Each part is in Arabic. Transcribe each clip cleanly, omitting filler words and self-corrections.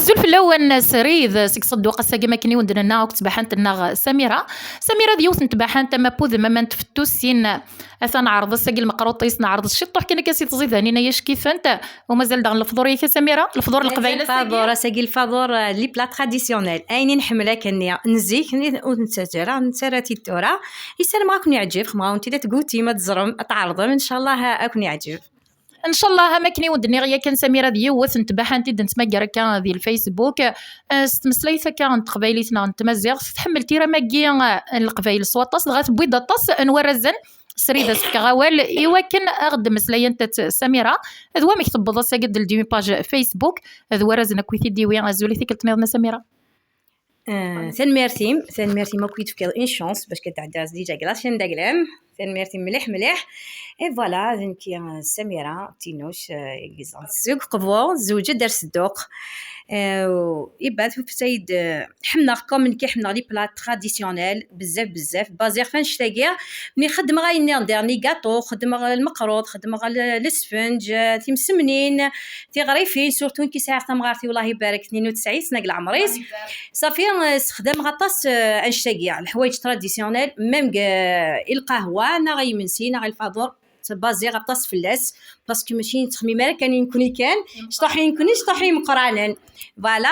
الزول في الاول سريد سيك صدوق الساقي ما كني ودنا وكتبحانت لنا سميره ديوث نتبحانت ما بوذ ما نتفتو السين اثنا عرض الساقي المقروطيس نعرض الشطوح كنا كاسي تزيد هنينا ياش كيف انت ومازال داغ الفضور يا سميره الفضور القبائل الفضور ساقي الفضور لي بلا تراديسيونيل ايني نحملها كني نزيك ونتسجرا نتسراتي التورا يسال ما كون يعجب ما انت تقولتي ما تزرم تعرض ان شاء الله اكون يعجب ان شاء الله ما كني ودني غيا كان سميره ديوث نتباح انت نتماكر كان ذي الفيسبوك استمسليث كان قبايلتنا نتمزيغ تحملتي راه ماكي القبايل صوطاس غات بويضه طاس انورزن سريده سفك غوال ايوا كان اغد مسلايه انت سميره ذوا مكتب بضا قد الديمي باج فيسبوك ذوا رزنا كويتي ديوي ازوليتي كنت نظن سميره ثان ميرسي ما كنت فكر ان شانس باش كتعداز ديجا كلاشين داكلام ثان ميرسي مليح اي فوالا زنكي سميره تينوش ليزون سوق قبو زوجه دار صدوق يبات في سيد حمنا كوم حمنا لي بلا تراديسيونيل بزاف بازير فان شتاقيا ملي خدم غايني ديرني غاطو خدم المقروط خدم الاسفنج تيمسمنين تيغريفين سورتو كي ساعه مغارتي والله يبارك 92 سنه كاع عمريس صافي استخدم غطاس انشتاقيا الحوايج تراديسيونيل ميم القهوه نا غيمنسي نا غيفاضور بازي غطاس فلاس باسكو ماشي تخميمه كان يكون كان شطحين يكونش طحين مقرانن فوالا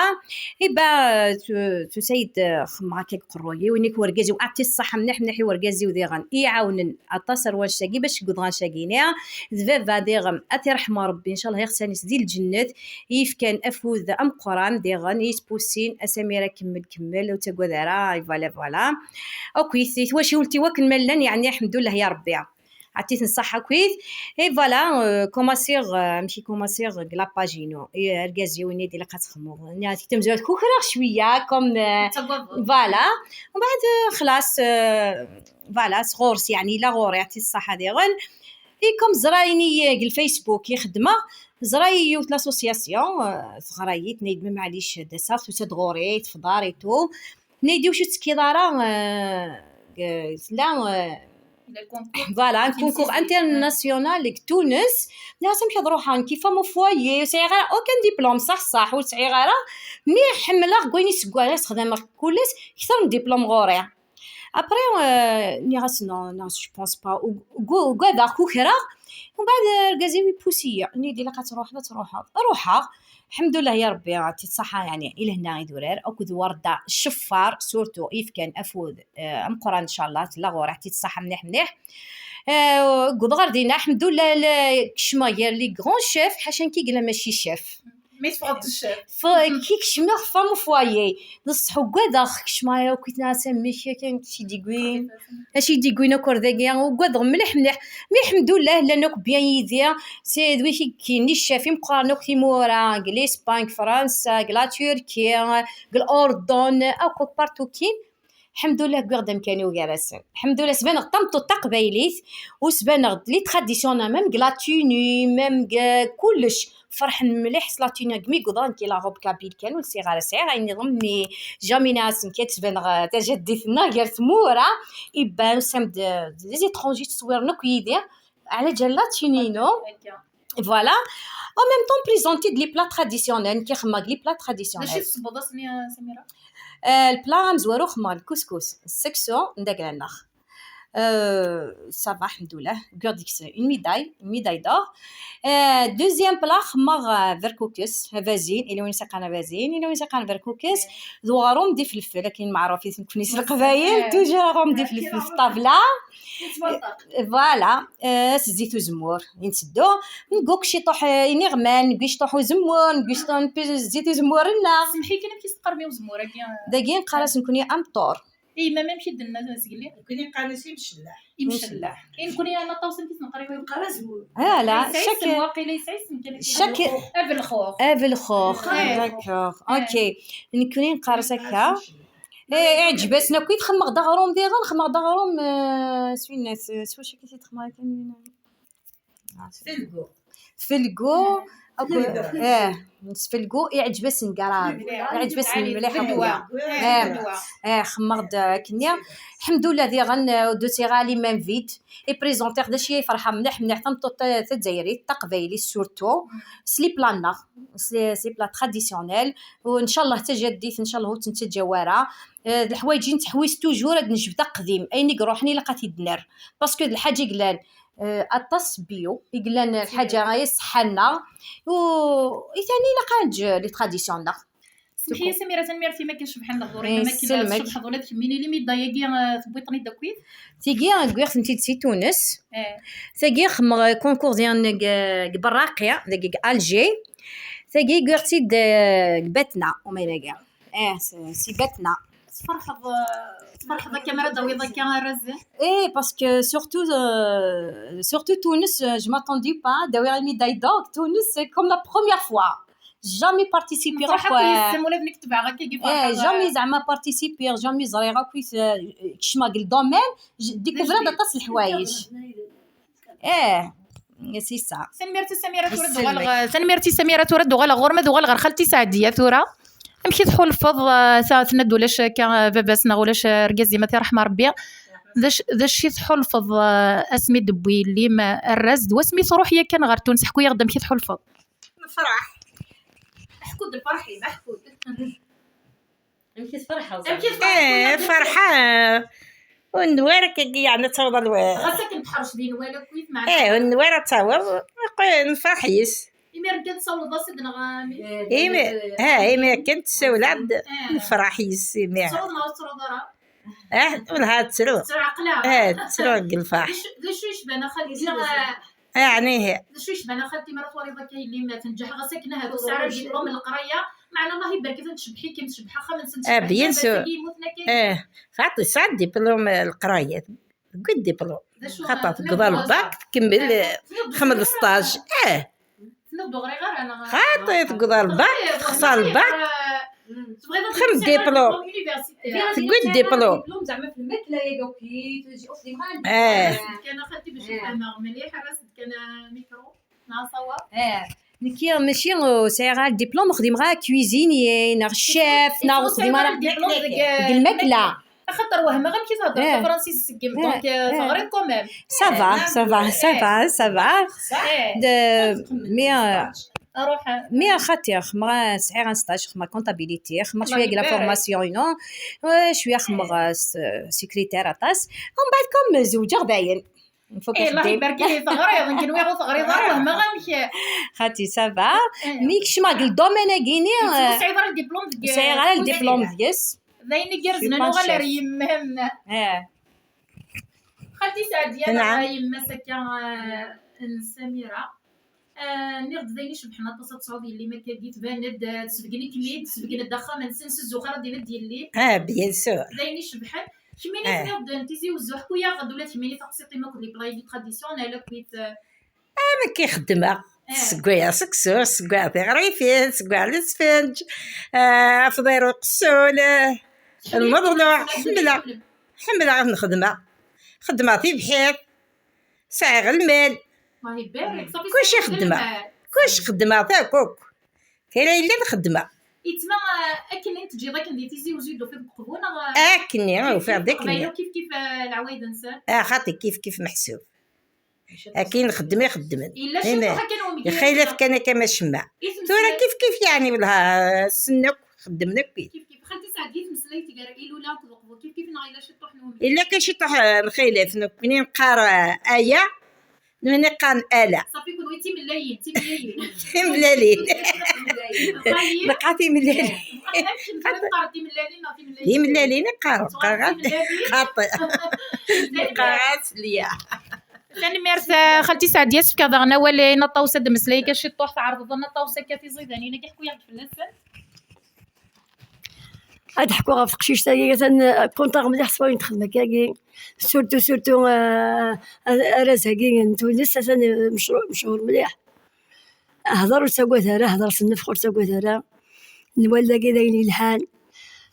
ايبا تسيد خما كيك قرويه وينك ورقازي وعطي الصحه مليح ورقازي وديغان يعاون اتصر واش شاقي باش قدغان شاقينيا ذبابا ديغم اتي رحمه ربي ان شاء الله يغساني ديال الجنات يف كان افوذ ام قران ديغان يسبوسين اساميره كمل وتقودرا فوالا اوكي واش ولتي وكن ملان يعني الحمد لله يا ربي عطيت الصحة كويس اي فوالا كوماسيغ ماشي كوماسيغ لا باجينو ركازي وني ديال كتخمو ناتي تمزوات كوكرا شويه كوم فوالا ومن بعد خلاص فوالا صغورس يعني لا غور يعطي الصحة ديالن اي كوم زرايني الفيسبوك يخدمه زراي يوت لاسوسياسيون زرايت نيد معليش دسا تدغوري تفضاري تو نيديو شي تسكيدارا لا فوالا كونكور انترناسيونال تونس ناس مشى روحها كيف مو فوايي صغيره اوكن دبلوم صح وصغيره مي حمله كويني سكوار استخدام كلش اكثر من دبلوم غوري ابري نيغاس نو جو بونس با غادا كوكرا ومن بعد ركازي بوسيه نيدي لقات روحها الحمد لله يا ربي عطيت الصحه يعني الى هنا يدورر او كذ ورده الشفار سورتو ايف كان افود ام قران ان شاء الله لا غور عطيت الصحه مليح قد غردينا الحمد لله كشماير لي غران شيف حاشا كي قال ماشي شيف مي تفضل الشيف كيك شمر فام فوايي نصحو قدا كشمايا وكيتنا سمي كان شي ديغوين شي ديغوين كورداكيا وقد مليح مي الحمد لله لانك بيان يديا سي دوي كاين الشافي مقارنه كيمورا قال اسبانيا فرنسا قال تركيا قال الاردن او كوك بارتو كاين الحمد لله قدام كانوا جالسين الحمد لله سبان طمطو تقبايليت وسبان لي تراديسيون ميم لاتيني ميم كلش فرح مليح سلاتينا كمي قدران كي لا روب كابيل كان والصغار صغير نظني جامي ناس كتبان تجدثنا غير ثموره يبان سمد لي زيترونجي تصويرنا كيدي على جال لاتينينو فوالا او ميم طون بريزونتي دي بلا تراديسيونيل كي خما لي بلا تراديسيونيل ماشي تصبض سميره البلا مزوارو خما الكسكس السكسو نداك النخ صافا الحمد لله غوديكس اون ميداي دور دوزيام بلا خما فيركوكس فازين الى وين ساقنا فازين الى وين ساقنا فيركوكس دوغارو دي فلفل لكن معروفين كنيس القبايل توجور دي فلفل في الطابله فوالا زيتو زمور نسدو نقوك شي طوح نغمان نقيش طوح زمور نقيش زيتو زمور لنا سمحي كي نمشي تقربي وزموره داكين قراص نكوني امطور اي ما مشي درنا سقلي كوني قانسي مشلاح كوني انا طوسنت نقري قرا زمور لا شك واقيلا يسعس شك افل الخوخ داكوغ اوكي نكوني نقرص هكا عجبتنا كي تخمق دغروم ديغا نخمق دغروم سويناس سوا شي كي تخمق كان فلقو فلقو نسفلقو يعجبس نقراب يعجبس مليح الدواء خمرد كنيا الحمد لله ذي غن دوسي غالي مان فيد اي بريزونتير داشي فرحه مليح تنطو تزايري تقبايلي سورتو سلي بلانا سي بلا تراديسيونيل وان شاء الله تجديت ان شاء الله تنتجوارا الحوايج نتحويس توجور هاد نجبد قديم ايني روحني لقات يدنر باسكو الحاجه قلان اطاس بيو يقلان الحاجه غاية صحنا و ثاني لقانج لي تراديسيون سمحي سميرة ميرسي ما كاينش بحال الغوري ما كاينش الصبح ظلات كميني لي مي داياكي ثبيطني داكويت تيجي غير نتي سي تونس تيجي خم كونكور ديال براقيا داك الجي تيجي غيرتي باتنا وميناكا سي باتنا تفرح الكاميرا دويضه كان رزه باسكو سورتو تونس جو ماتوندي با داوي ميداي دور تونس كوم لا بروميير فوا جامي بارتيسيبي ولا نكتب هكا كيف جامي زعما بارتيسيبي جامي زري غاكوي كشما قال دومين ديكوفرا داطاس الحوايج سي سا سميرتي سميرة تورد غلا غور ما دوغال خالتي سعديه ثوره امشي تحول الفض ساعتنا ولاش كان باباسنا ولاش رقازي ما رحمه ربي ذا الشيء تحول الفض اسمي دبوي اللي ما الرزد واسمي صروح هي كان غير تونس حكوا يغدم كي تحول الفض فرح حكود الفرحي محكود امشي فرحه فرحه ونوارك يعني تصور الوار غاسا كنتحرش دين ولا كويت مع ونوار تصور نفرحيس إمير كنت تصور ضاسد نغامي إمير كنت تسول عبد نفرحيس إمير تصور ضرا ولها تسرو عقلها تسرو الفرح ذا شو يشبه خالتي يعني هي ذا شو يشبه خالتي مرات وريضه كاين اللي ما تنجح غاسا كنا هادو ساعه ديالهم القرايه معنا الله يبارك فيك تشبحي كي تشبحها خمس سنين بيان سور خاطي صعد دبلوم القرايه قد دبلوم خاطر تقضى الباك تكمل 15 نبدو غير انا خاطي تقضى الباك تخسر الباك خمس دبلوم تقول دبلوم زعما في الماكله يا دوكي تجي اوف لي كان خالتي باش نفهمها مليح راسد كان ميكرو مع صواب نكي ماشي سايغا الدبلوم خديم غا كويزيني ناغ شيف ناغ خديم غا الماكله خاطر وهم غنمشي تهضر فرنسيس سكيم دونك صغريت كوميم سافا مي اروح مي خاطر خمرا صحيح ان ستاج خمرا كونطابيليتي خمرا شويه لا فورماسيون نو شويه خمرا سكرتير اطاس ومن بعد كوم زوجه باين الله يبارك لي صغري يمكن ويغ صغري ضربه ما غنمشي خاطي سافا مي كشما قال دومين كيني صعيب على الدبلوم صعيب على الدبلوم ديس زين كرزنا نغلا ريم مهمنا خالتي سعديه انا ريم مسكه سميره نيرد زيني شبحنا تصات سعودي اللي ما كديت باند تسبقني كميد تسبقني الدخه ما نسنس الزخره ديالي بيان سور زيني شبحان كميني نيرد نتيزي وزحكويا غدولات كميني تقسيطي ما كل بلاي تراديسيونيل كويت انا كيخدمها سكويا سكسو سكويا غريفين سكويا الاسفنج فضيرو قسول المضلوع حملة نخدمها خدماتي بحير سايغ المال الله يبارك صافي كلشي خدمه كلشي خدمه تاكوك كاينه الا نخدمها يتما اكن انت تجي ذاك ندي تيزي وزيدو في القبونه اكني وفي ديك كيف العوايد نسى خاطي كيف محسوب اكين نخدم خدمن الا شنو يا خايله كان كما شمع تورا كيف يعني والله سنك خدمنك كيف خالتي سعديه مسليتي قال ايلولا كذوقو كيف نغيلا شي طوح نوم الا كان شي طوح نخيله فنك منين نقرا ايه من قان آلة صافي كون ويتي ملايين ملالين نقاتي ملالين هي ملالين قارب خاطئ قارات ليا ثاني ميرث خالتي سعديه كذا ولا نطاوسه دمسليكه شي طوح تعرض ظن طاوسه كافي زيداني نكي حكوا يعرف في اللسان هاد حكوا غا فقشيش تاهي كنت مليح صوين نخدم كاكي سورتو راساكي تونس انا مشهور مليح هضر سواتها هضر سنف خور سواتها نولى كي دايرين الحال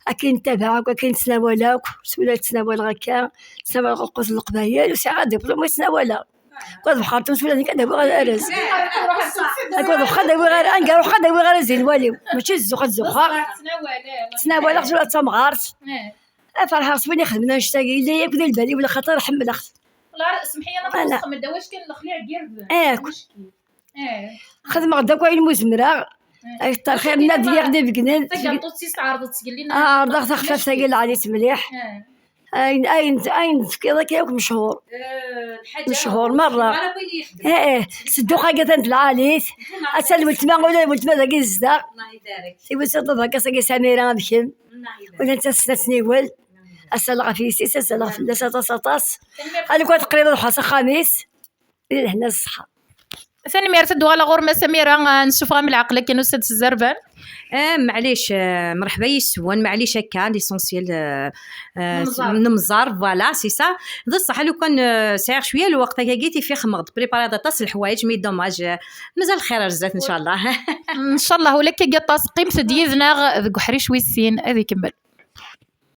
اكين نتابعك اكين تسناولاك سولات تسناول غكا تسناول قوس القبايل وساعات دبلوم تسناولا كنت بخاطر ولا ني كدابو غير ارز كنت بخاطر غير انكا روح خاطر غير زين والي ماشي الزوخه تناولت ولا تمغارت فرحة صبني خدمنا نشتاقي لا ياكل البالي ولا خاطر حمل اخت والله سمحي انا نخص ما واش كان الخليع قرب خدم غدا كاين مزمره اكثر خير نادي غدا بكنان تقطو تستعرض تقول لنا عرض خفاف ثقيل عليت مليح اين كذا كياكل مشهور مشهور مره صدوقه قالت العاليت اسال ولتما ولا ولتما ذاك الزدا الله يبارك سيبو صدق هكا ساقي سميره بكم ولا انت سنتنيول اسال غفيسي اسال غفلاس سطاس قالوا كنت تقريبا حصه خميس هنا الصحه ثاني ميرت دو على غرمه سميره نشوفها من العقل كان استاذ الزربان معليش مرحبا يسوان معليش هكا ليسونسيال نمزار فوالا سي سا ذا الصح لو كان ساير شويه الوقت هكا قيتي فيه خمغد بريباري طاس الحوايج مي دوماج مازال خير رزات ان شاء الله ان شاء الله ولك كي تسقيم تديزنا ذك حريش ويسين هذه كمل